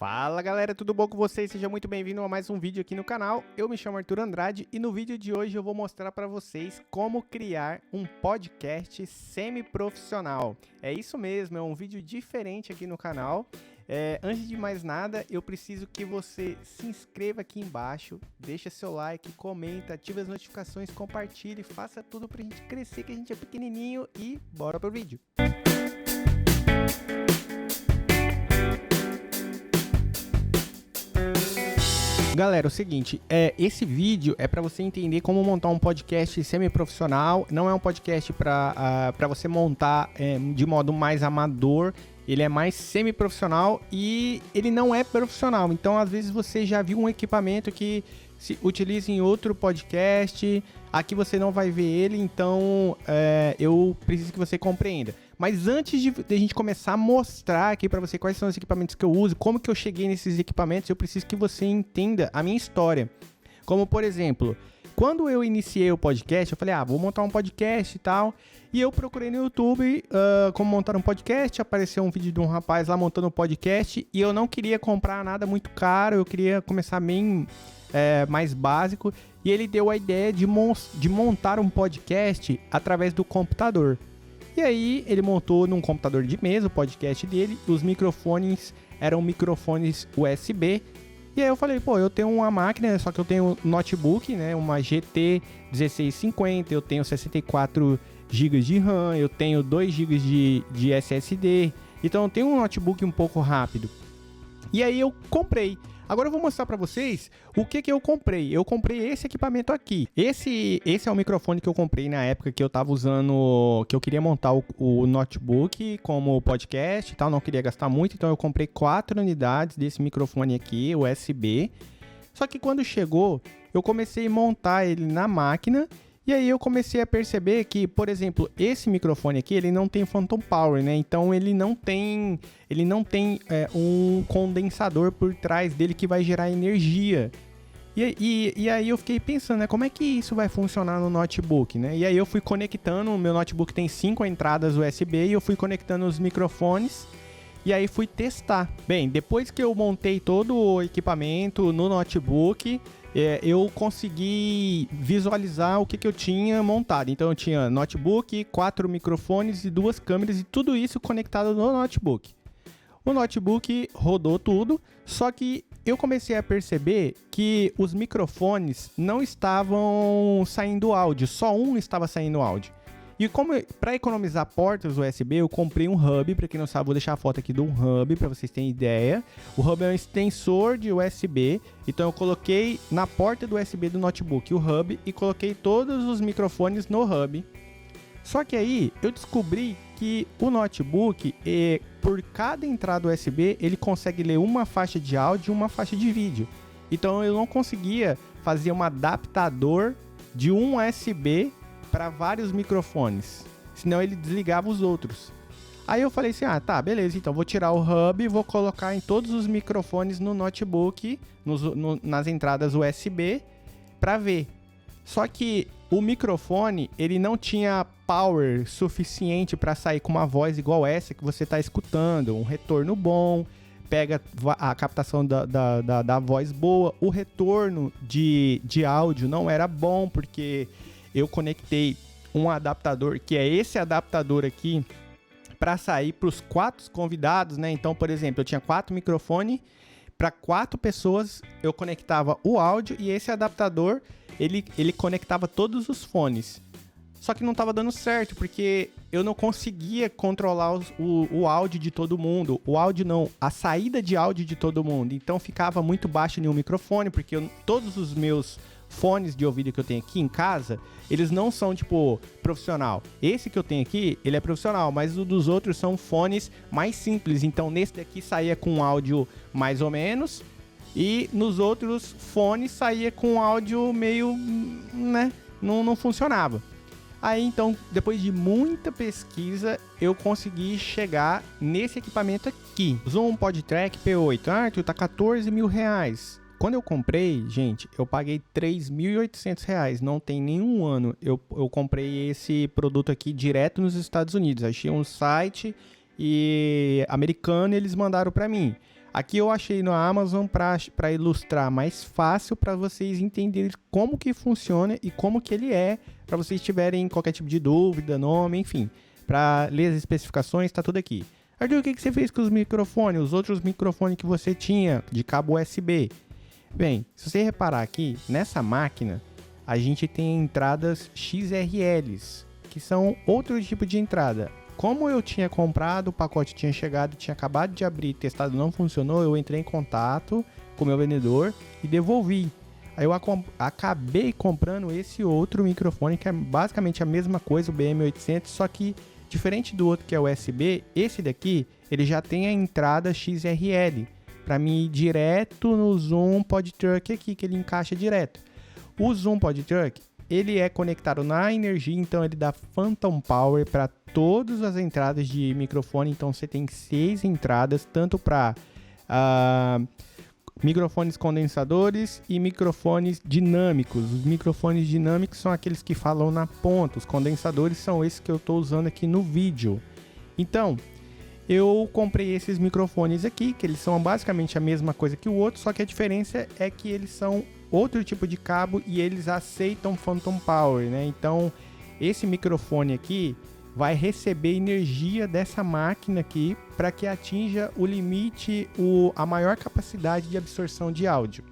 Fala galera, tudo bom com vocês? Seja muito bem-vindo a mais um vídeo aqui no canal. Eu me chamo Arthur Andrade e no vídeo de hoje eu vou mostrar para vocês como criar um podcast semi-profissional. É isso mesmo, é um vídeo diferente aqui no canal. Antes de mais nada, eu preciso que você se inscreva aqui embaixo, deixa seu like, comenta, ative as notificações, compartilhe, faça tudo pra gente crescer, que a gente é pequenininho e bora pro vídeo. Galera, é o seguinte, esse vídeo é para você entender como montar um podcast semi-profissional. Não é um podcast para você montar de modo mais amador. Ele é mais semi-profissional e ele não é profissional. Então, às vezes, você já viu um equipamento que se utiliza em outro podcast. Aqui você não vai ver ele, então eu preciso que você compreenda. Mas antes de a gente começar a mostrar aqui para você quais são os equipamentos que eu uso, como que eu cheguei nesses equipamentos, eu preciso que você entenda a minha história. Como, por exemplo, quando eu iniciei o podcast, eu falei, vou montar um podcast e tal. E eu procurei no YouTube como montar um podcast, apareceu um vídeo de um rapaz lá montando um podcast. E eu não queria comprar nada muito caro, eu queria começar bem mais básico. E ele deu a ideia de montar um podcast através do computador. E aí ele montou num computador de mesa o podcast dele, os microfones eram microfones USB. E aí eu falei, eu tenho uma máquina, só que eu tenho um notebook, né, uma GT 1650, eu tenho 64 GB de RAM, eu tenho 2 GB de SSD, então eu tenho um notebook um pouco rápido. E aí eu comprei. Agora eu vou mostrar para vocês o que eu comprei. Eu comprei esse equipamento aqui. Esse é o microfone que eu comprei na época que eu tava usando, que eu queria montar o notebook como podcast e tal, não queria gastar muito, então eu comprei 4 unidades desse microfone aqui, USB. Só que quando chegou, eu comecei a montar ele na máquina. E aí eu comecei a perceber que, por exemplo, esse microfone aqui, ele não tem phantom power, né? Então ele não tem um condensador por trás dele que vai gerar energia. E aí eu fiquei pensando, né? Como é que isso vai funcionar no notebook, né? E aí eu fui conectando, o meu notebook tem 5 entradas USB e eu fui conectando os microfones. E aí fui testar. Bem, depois que eu montei todo o equipamento no notebook, eu consegui visualizar o que eu tinha montado. Então eu tinha notebook, 4 microfones e 2 câmeras e tudo isso conectado no notebook. O notebook rodou tudo, só que eu comecei a perceber que os microfones não estavam saindo áudio, só um estava saindo áudio. E como para economizar portas USB, eu comprei um hub, para quem não sabe, vou deixar a foto aqui do hub para vocês terem ideia. O hub é um extensor de USB, então eu coloquei na porta do USB do notebook o hub e coloquei todos os microfones no hub. Só que aí eu descobri que o notebook, por cada entrada USB, ele consegue ler uma faixa de áudio e uma faixa de vídeo. Então eu não conseguia fazer um adaptador de um USB para vários microfones, senão ele desligava os outros. Aí eu falei assim, tá, beleza, então vou tirar o hub e vou colocar em todos os microfones no notebook, nas entradas USB, para ver. Só que o microfone, ele não tinha power suficiente para sair com uma voz igual essa que você está escutando, um retorno bom, pega a captação da voz boa, o retorno de áudio não era bom, porque eu conectei um adaptador, que é esse adaptador aqui, para sair para os 4 convidados, né? Então, por exemplo, eu tinha 4 microfones, para 4 pessoas eu conectava o áudio e esse adaptador, ele conectava todos os fones. Só que não estava dando certo, porque eu não conseguia controlar o áudio de todo mundo. O áudio não, a saída de áudio de todo mundo. Então ficava muito baixo em um microfone, porque todos os meus fones de ouvido que eu tenho aqui em casa, eles não são tipo profissional. Esse que eu tenho aqui, ele é profissional, mas os dos outros são fones mais simples. Então nesse daqui saía com áudio mais ou menos, e nos outros fones saía com áudio meio, né, não funcionava. Aí então, depois de muita pesquisa, eu consegui chegar nesse equipamento aqui, Zoom PodTrack P8. Arthur, tá R$14 mil. Quando eu comprei, gente, eu paguei R$3.800, não tem nenhum ano. Eu comprei esse produto aqui direto nos Estados Unidos. Achei um site americano e eles mandaram para mim. Aqui eu achei na Amazon para ilustrar mais fácil para vocês entenderem como que funciona e como que ele é, para vocês tiverem qualquer tipo de dúvida, nome, enfim. Para ler as especificações, tá tudo aqui. Arthur, o que você fez com os microfones, os outros microfones que você tinha de cabo USB? Bem, se você reparar aqui, nessa máquina, a gente tem entradas XRLs, que são outro tipo de entrada. Como eu tinha comprado, o pacote tinha chegado, tinha acabado de abrir, testado, não funcionou, eu entrei em contato com o meu vendedor e devolvi. Aí eu acabei comprando esse outro microfone, que é basicamente a mesma coisa, o BM800, só que diferente do outro que é USB, esse daqui, ele já tem a entrada XRL, para mim ir direto no Zoom PodTruck aqui, que ele encaixa direto. O Zoom PodTruck, ele é conectado na energia, então ele dá Phantom Power para todas as entradas de microfone. Então você tem 6 entradas, tanto para microfones condensadores e microfones dinâmicos. Os microfones dinâmicos são aqueles que falam na ponta, os condensadores são esses que eu estou usando aqui no vídeo. Então, eu comprei esses microfones aqui, que eles são basicamente a mesma coisa que o outro, só que a diferença é que eles são outro tipo de cabo e eles aceitam Phantom Power, né? Então, esse microfone aqui vai receber energia dessa máquina aqui para que atinja o limite, a maior capacidade de absorção de áudio.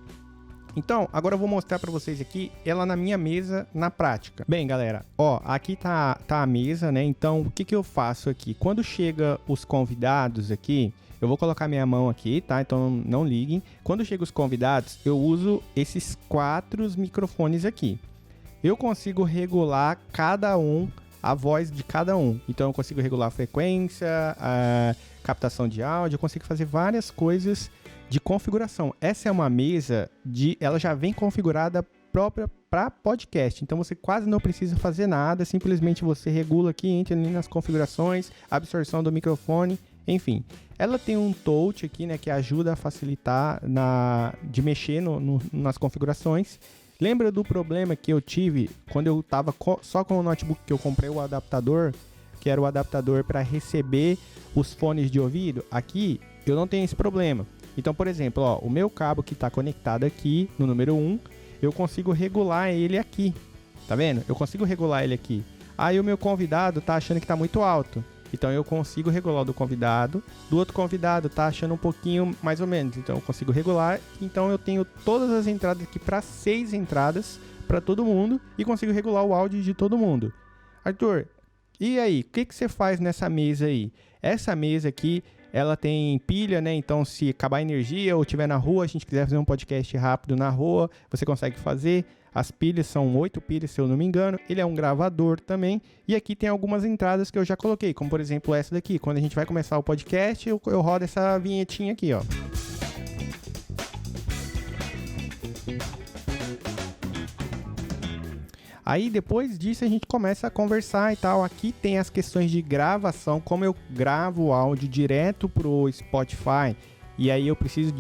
Então, agora eu vou mostrar para vocês aqui ela na minha mesa na prática. Bem, galera, ó, aqui tá a mesa, né? Então, o que eu faço aqui? Quando chega os convidados aqui, eu vou colocar minha mão aqui, tá? Então não liguem. Quando chegam os convidados, eu uso esses 4 microfones aqui. Eu consigo regular a voz de cada um. Então eu consigo regular a frequência, a captação de áudio, eu consigo fazer várias coisas de configuração. Essa é uma mesa ela já vem configurada própria para podcast, então você quase não precisa fazer nada, simplesmente você regula aqui, entra ali nas configurações, absorção do microfone, enfim. Ela tem um touch aqui, né, que ajuda a facilitar de mexer nas configurações. Lembra do problema que eu tive quando eu estava só com o notebook, que eu comprei o adaptador, que era o adaptador para receber os fones de ouvido? Aqui eu não tenho esse problema. Então, por exemplo, ó, o meu cabo que está conectado aqui no número 1, eu consigo regular ele aqui. Tá vendo? Eu consigo regular ele aqui. Aí o meu convidado tá achando que tá muito alto. Então eu consigo regular o do convidado. Do outro convidado tá achando um pouquinho mais ou menos. Então eu consigo regular. Então eu tenho todas as entradas aqui para 6 entradas para todo mundo. E consigo regular o áudio de todo mundo. Arthur, e aí? O que você faz nessa mesa aí? Essa mesa aqui, ela tem pilha, né? Então, se acabar a energia ou estiver na rua, a gente quiser fazer um podcast rápido na rua, você consegue fazer. As pilhas são 8 pilhas, se eu não me engano. Ele é um gravador também. E aqui tem algumas entradas que eu já coloquei, como por exemplo essa daqui. Quando a gente vai começar o podcast, eu rodo essa vinhetinha aqui, ó. Aí depois disso a gente começa a conversar e tal. Aqui tem as questões de gravação, como eu gravo o áudio direto pro Spotify e aí eu preciso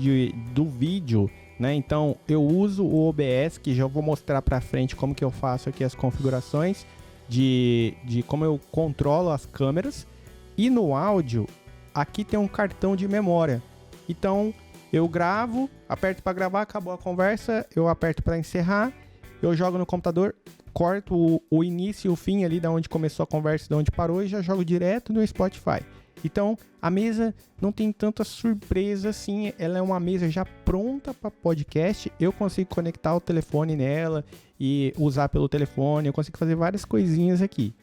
do vídeo, né? Então eu uso o OBS, que já vou mostrar pra frente como que eu faço aqui as configurações de como eu controlo as câmeras. E no áudio, aqui tem um cartão de memória. Então eu gravo, aperto para gravar, acabou a conversa, eu aperto para encerrar, eu jogo no computador, corto o início e o fim ali da onde começou a conversa, da onde parou, e já jogo direto no Spotify. Então, a mesa não tem tanta surpresa assim, ela é uma mesa já pronta para podcast. Eu consigo conectar o telefone nela e usar pelo telefone, eu consigo fazer várias coisinhas aqui.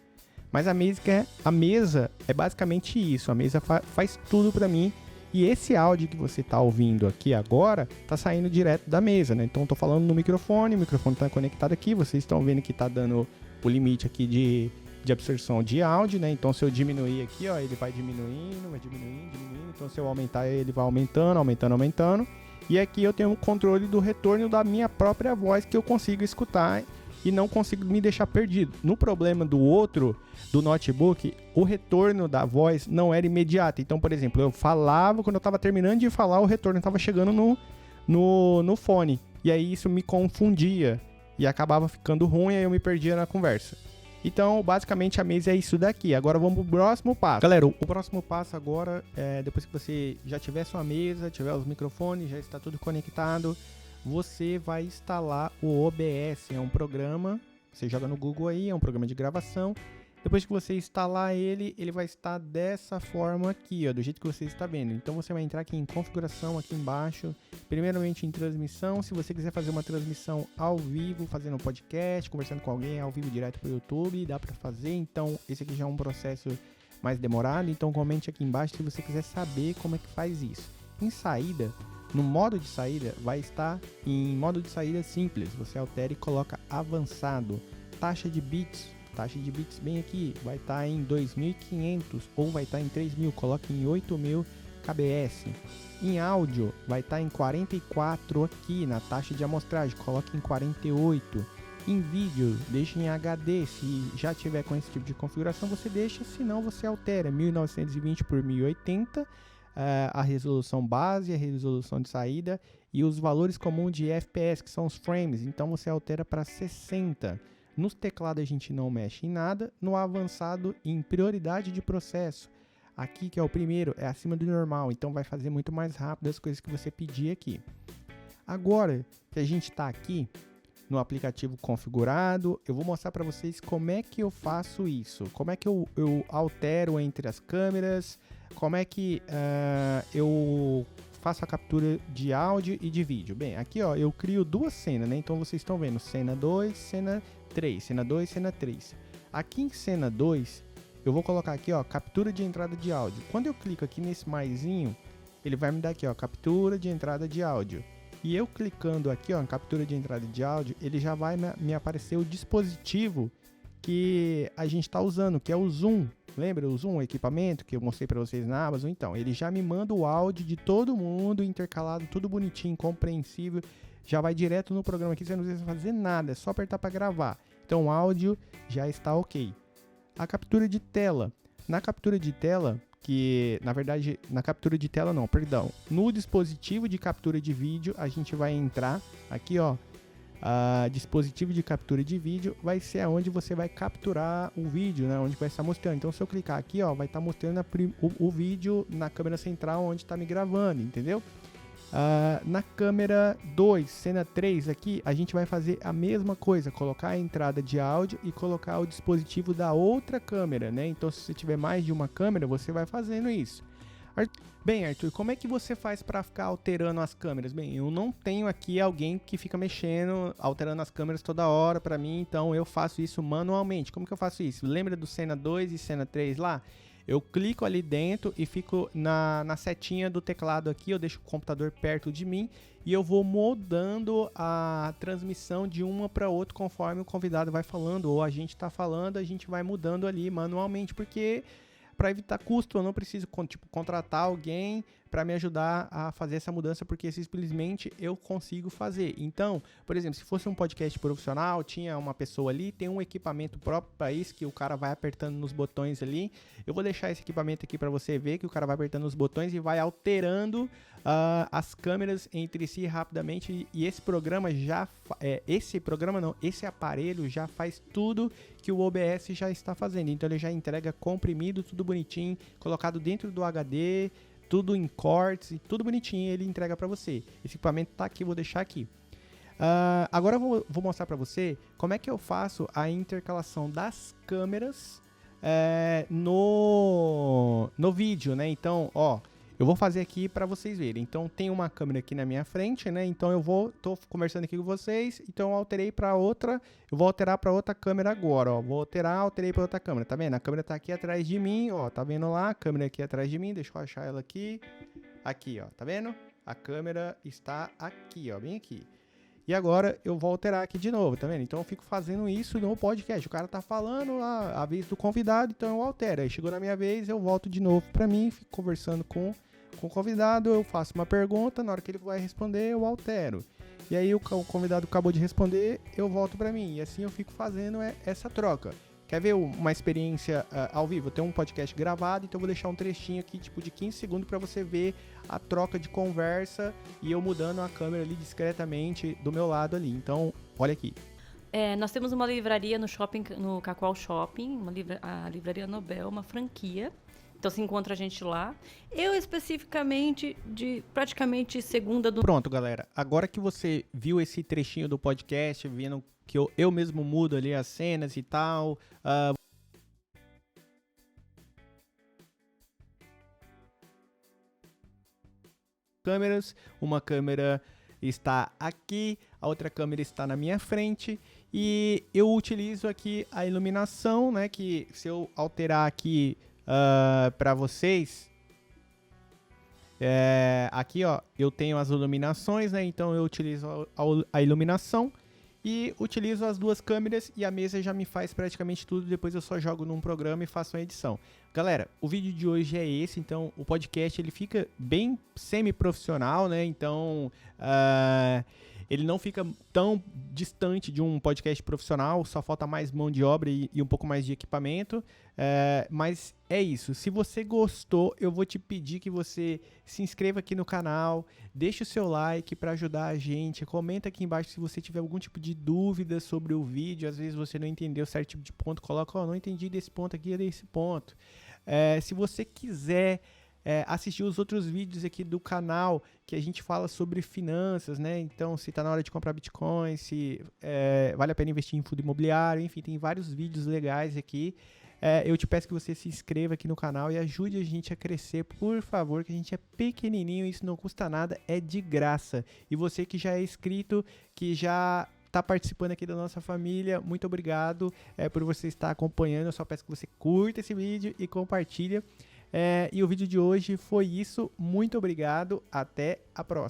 Mas a mesa é basicamente isso, a mesa faz tudo para mim. E esse áudio que você está ouvindo aqui agora está saindo direto da mesa, né? Então, estou falando no microfone, o microfone está conectado aqui, vocês estão vendo que está dando o limite aqui de absorção de áudio, né? Então, se eu diminuir aqui, ó, ele vai diminuindo. Então, se eu aumentar, ele vai aumentando. E aqui eu tenho um controle do retorno da minha própria voz que eu consigo escutar e não consigo me deixar perdido. No problema do notebook, o retorno da voz não era imediato. Então, por exemplo, eu falava, quando eu estava terminando de falar, o retorno estava chegando no fone. E aí isso me confundia e acabava ficando ruim, aí eu me perdia na conversa. Então, basicamente, a mesa é isso daqui. Agora vamos pro próximo passo. Galera, o próximo passo agora, depois que você já tiver sua mesa, tiver os microfones, já está tudo conectado, você vai instalar o OBS. É um programa, você joga no Google aí, é um programa de gravação. Depois que você instalar ele, ele vai estar dessa forma aqui, ó, do jeito que você está vendo. Então você vai entrar aqui em configuração, aqui embaixo, primeiramente em transmissão. Se você quiser fazer uma transmissão ao vivo, fazendo um podcast, conversando com alguém ao vivo direto para o YouTube, dá para fazer. Então esse aqui já é um processo mais demorado, então comente aqui embaixo se você quiser saber como é que faz isso. Em saída, no modo de saída, vai estar em modo de saída simples. Você altera e coloca avançado. Taxa de bits bem aqui, vai estar em 2500 ou vai estar em 3000, coloque em 8000 kbs. Em áudio, vai estar em 44 aqui na taxa de amostragem, coloque em 48. Em vídeo, deixe em HD, se já tiver com esse tipo de configuração você deixa, se não você altera 1920 por 1080, a resolução base, a resolução de saída e os valores comuns de FPS, que são os frames, então você altera para 60. Nos teclados a gente não mexe em nada. No avançado, em prioridade de processo, aqui que é o primeiro, é acima do normal, então vai fazer muito mais rápido as coisas que você pedir aqui. Agora que a gente está aqui no aplicativo configurado, eu vou mostrar para vocês como é que eu faço isso, como é que eu altero entre as câmeras, como é que eu faço a captura de áudio e de vídeo. Bem, aqui ó, eu crio duas cenas, né? Então vocês estão vendo cena 2, cena 3, cena 2, cena 3. Aqui em cena 2, eu vou colocar aqui ó, captura de entrada de áudio. Quando eu clico aqui nesse maisinho, ele vai me dar aqui ó, captura de entrada de áudio. E eu clicando aqui ó, em captura de entrada de áudio, ele já vai me aparecer o dispositivo que a gente está usando, que é o Zoom. Lembra o Zoom, o equipamento que eu mostrei para vocês na Amazon? Então, ele já me manda o áudio de todo mundo, intercalado, tudo bonitinho, compreensível. Já vai direto no programa aqui, você não precisa fazer nada, é só apertar para gravar. Então, o áudio já está ok. A captura de tela. Na captura de tela, que na verdade, na captura de tela não, perdão. No dispositivo de captura de vídeo, a gente vai entrar aqui, ó. Dispositivo de captura de vídeo vai ser onde você vai capturar o vídeo, né? Onde vai estar mostrando. Então, se eu clicar aqui, ó, vai estar mostrando o vídeo na câmera central onde está me gravando, entendeu? Na câmera 2, cena 3 aqui, a gente vai fazer a mesma coisa, colocar a entrada de áudio e colocar o dispositivo da outra câmera, né? Então, se você tiver mais de uma câmera, você vai fazendo isso. Bem, Arthur, como é que você faz para ficar alterando as câmeras? Bem, eu não tenho aqui alguém que fica mexendo, alterando as câmeras toda hora para mim, então eu faço isso manualmente. Como que eu faço isso? Lembra do cena 2 e cena 3 lá? Eu clico ali dentro e fico na setinha do teclado aqui, eu deixo o computador perto de mim e eu vou mudando a transmissão de uma para outra conforme o convidado vai falando ou a gente está falando, a gente vai mudando ali manualmente, porque para evitar custo, eu não preciso contratar alguém para me ajudar a fazer essa mudança, porque simplesmente eu consigo fazer. Então, por exemplo, se fosse um podcast profissional, tinha uma pessoa ali, tem um equipamento próprio para isso, que o cara vai apertando nos botões ali. Eu vou deixar esse equipamento aqui para você ver, que o cara vai apertando os botões e vai alterando as câmeras entre si rapidamente. E esse programa esse aparelho já faz tudo que o OBS já está fazendo. Então ele já entrega comprimido, tudo bonitinho, colocado dentro do HD, tudo em cortes e tudo bonitinho, ele entrega para você. Esse equipamento tá aqui, vou deixar aqui. Agora eu vou mostrar para você como é que eu faço a intercalação das câmeras no vídeo, né? Então, ó, eu vou fazer aqui para vocês verem. Então, tem uma câmera aqui na minha frente, né? Então, tô conversando aqui com vocês. Então, eu alterei para outra. Eu vou alterar para outra câmera agora, ó. Alterei para outra câmera, tá vendo? A câmera tá aqui atrás de mim, ó. Tá vendo lá? A câmera aqui atrás de mim. Deixa eu achar ela aqui. Aqui, ó. Tá vendo? A câmera está aqui, ó. Bem aqui. E agora eu vou alterar aqui de novo, tá vendo? Então eu fico fazendo isso no podcast. O cara tá falando a vez do convidado, então eu altero. Aí chegou na minha vez, eu volto de novo pra mim, fico conversando com o convidado, eu faço uma pergunta, na hora que ele vai responder, eu altero. E aí o convidado acabou de responder, eu volto pra mim. E assim eu fico fazendo essa troca. Quer ver uma experiência ao vivo? Eu tenho um podcast gravado, então eu vou deixar um trechinho aqui, tipo de 15 segundos, para você ver a troca de conversa e eu mudando a câmera ali discretamente do meu lado ali. Então, olha aqui. Nós temos uma livraria no shopping, no Cacoal Shopping, a Livraria Nobel, uma franquia. Então se encontra a gente lá. Eu especificamente, de praticamente segunda do... Pronto, galera. Agora que você viu esse trechinho do podcast, vendo que eu mesmo mudo ali as cenas e tal, câmeras, uma câmera está aqui, a outra câmera está na minha frente e eu utilizo aqui a iluminação, né, que se eu alterar aqui para vocês, aqui ó, eu tenho as iluminações, né, então eu utilizo a iluminação e utilizo as duas câmeras e a mesa já me faz praticamente tudo, depois eu só jogo num programa e faço a edição. Galera, o vídeo de hoje é esse, então o podcast ele fica bem semi-profissional, né? Então ele não fica tão distante de um podcast profissional, só falta mais mão de obra e um pouco mais de equipamento. Mas é isso, se você gostou, eu vou te pedir que você se inscreva aqui no canal, deixe o seu like para ajudar a gente, comenta aqui embaixo se você tiver algum tipo de dúvida sobre o vídeo, às vezes você não entendeu certo tipo de ponto, coloca, não entendi desse ponto aqui, desse ponto. Se você quiser assistir os outros vídeos aqui do canal, que a gente fala sobre finanças, né? Então, se tá na hora de comprar Bitcoin, se vale a pena investir em fundo imobiliário, enfim, tem vários vídeos legais aqui. Eu te peço que você se inscreva aqui no canal e ajude a gente a crescer, por favor, que a gente é pequenininho, isso não custa nada, é de graça. E você que já é inscrito, que já tá participando aqui da nossa família, muito obrigado por você estar acompanhando. Eu só peço que você curta esse vídeo e compartilha. E o vídeo de hoje foi isso. Muito obrigado. Até a próxima.